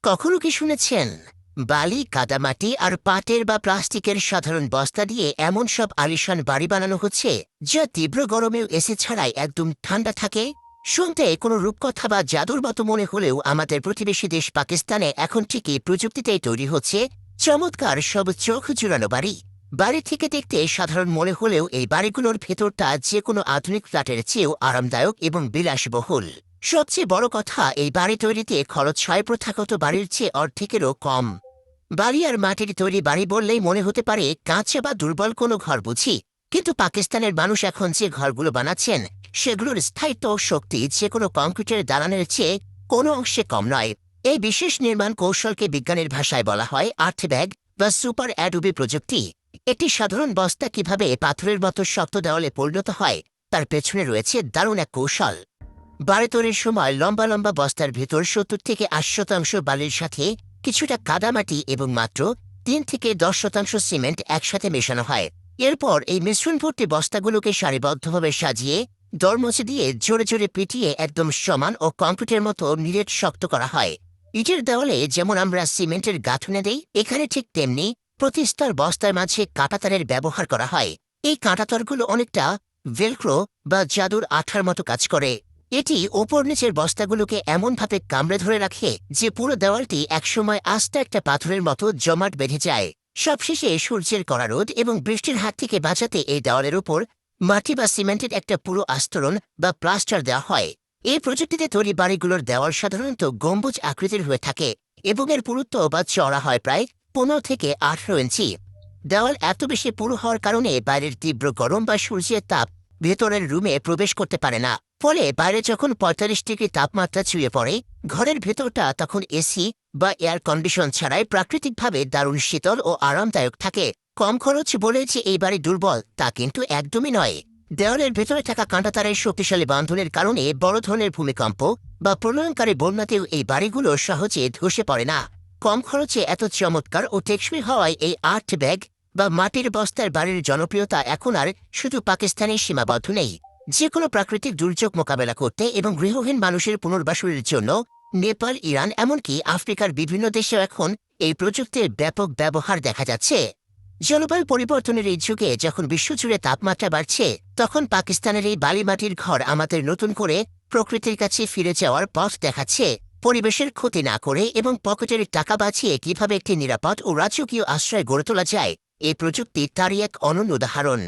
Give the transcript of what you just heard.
কখনো কি শুনেছেন বালি, কাদামাটি আর পাটের বা প্লাস্টিকের সাধারণ বস্তা দিয়ে এমন সব আলিশান বাড়ি বানানো হচ্ছে যা তীব্র গরমেও এসি ছাড়াই একদম ঠান্ডা থাকে? শুনতে কোনো রূপকথা বা জাদুর মতো মনে হলেও আমাদের প্রতিবেশী দেশ পাকিস্তানে এখন ঠিকই প্রযুক্তিতেই তৈরি হচ্ছে চমৎকার সব চোখ জুড়ানো বাড়ি। বাড়ি থেকে দেখতে সাধারণ মনে হলেও এই বাড়িগুলোর ভেতরটা যে কোনো আধুনিক ফ্ল্যাটের চেয়েও আরামদায়ক এবং বিলাসবহুল। সবচেয়ে বড় কথা, এই বাড়ি তৈরিতে খরচ হয় প্রথাগত বাড়ির চেয়ে অর্ধেকেরও কম। বাড়ি আর মাটির তৈরি বাড়ি বললেই মনে হতে পারে কাঁচা বা দুর্বল কোনো ঘর বুঝি, কিন্তু পাকিস্তানের মানুষ এখন যে ঘরগুলো বানাচ্ছেন সেগুলোর স্থায়িত্ব ও শক্তি যে কোনো কংক্রিটের দালানের চেয়ে কোনো অংশে কম নয়। এই বিশেষ নির্মাণ কৌশলকে বিজ্ঞানের ভাষায় বলা হয় আর্থব্যাগ বা সুপার অ্যাডোবি প্রযুক্তি। একটি সাধারণ বস্তা কিভাবে পাথরের মতো শক্ত দেওয়ালে পরিণত হয় তার পেছনে রয়েছে দারুণ এক কৌশল। বাড়ি তৈরির সময় লম্বা লম্বা বস্তার ভেতর ৭০ থেকে ৮০% বালির সাথে কিছুটা কাদামাটি এবং মাত্র ৩ থেকে ১০% সিমেন্ট একসাথে মেশানো হয়। এরপর এই মিশ্রণ ভর্তি বস্তাগুলোকে সারিবদ্ধভাবে সাজিয়ে দরমচে দিয়ে জোরে জোরে পিটিয়ে একদম সমান ও কংক্রিটের মতো নিরেট শক্ত করা হয়। ইটের দেওয়ালে যেমন আমরা সিমেন্টের গাঁথুনে দেই, এখানে ঠিক তেমনি প্রতিস্তর বস্তার মাঝে কাঁটাতারের ব্যবহার করা হয়। এই কাঁটাতারগুলো অনেকটা ভেলক্রো বা জাদুর আঠার মতো কাজ করে। এটি ওপর নিচের বস্তাগুলোকে এমনভাবে কামড়ে ধরে রাখে যে পুরো দেওয়ালটি একসময় আস্ত একটা পাথরের মতো জমাট বেঁধে যায়। সবশেষে সূর্যের কড়া রোদ এবং বৃষ্টির হাত থেকে বাঁচাতে এই দেওয়ালের উপর মাটি বা সিমেন্টের একটা পুরো আস্তরণ বা প্লাস্টার দেওয়া হয়। এই প্রযুক্তিতে তৈরি বাড়িগুলোর দেওয়াল সাধারণত গম্বুজ আকৃতির হয়ে থাকে এবং এর পুরুত্ব বা চওড়া হয় প্রায় ১৫ থেকে ১৮ ইঞ্চি। দেওয়াল এত বেশি পুরু হওয়ার কারণে বাইরের তীব্র গরম বা সূর্যের তাপ ভেতরের রুমে প্রবেশ করতে পারে না। ফলে বাইরে যখন ৪৫ ডিগ্রি তাপমাত্রা ছুঁয়ে পড়ে, ঘরের ভেতরটা তখন এসি বা এয়ার কন্ডিশন ছাড়াই প্রাকৃতিকভাবে দারুণ শীতল ও আরামদায়ক থাকে। কম খরচ বলে যে এই বাড়ি দুর্বল তা কিন্তু একদমই নয়। দেওয়ালের ভেতরে থাকা কাঁটাতারের শক্তিশালী বাঁধনের কারণে বড় ধরনের ভূমিকম্প বা প্রলয়ঙ্কারী বন্যাতেও এই বাড়িগুলো সহজে ধসে পড়ে না। কম খরচে এত চমৎকার ও টেকসই হওয়ায় এই আর্ট ব্যাগ বা মাটির বস্তার বাড়ির জনপ্রিয়তা এখন আর শুধু পাকিস্তানের সীমাবদ্ধ নেই। যে কোনো প্রাকৃতিক দুর্যোগ মোকাবেলা করতে এবং গৃহহীন মানুষের পুনর্বাসনের জন্য নেপাল, ইরান এমনকি আফ্রিকার বিভিন্ন দেশেও এখন এই প্রযুক্তির ব্যাপক ব্যবহার দেখা যাচ্ছে। জলবায়ু পরিবর্তনের এই যুগে যখন বিশ্বজুড়ে তাপমাত্রা বাড়ছে, তখন পাকিস্তানের এই বালিমাটির ঘর আমাদের নতুন করে প্রকৃতির কাছে ফিরে যাওয়ার পথ দেখাচ্ছে। পরিবেশের ক্ষতি না করে এবং পকেটের টাকা বাঁচিয়ে কিভাবে একটি নিরাপদ ও রাজকীয় আশ্রয় গড়ে তোলা যায়, এই প্রযুক্তি তারই এক অনন্য উদাহরণ।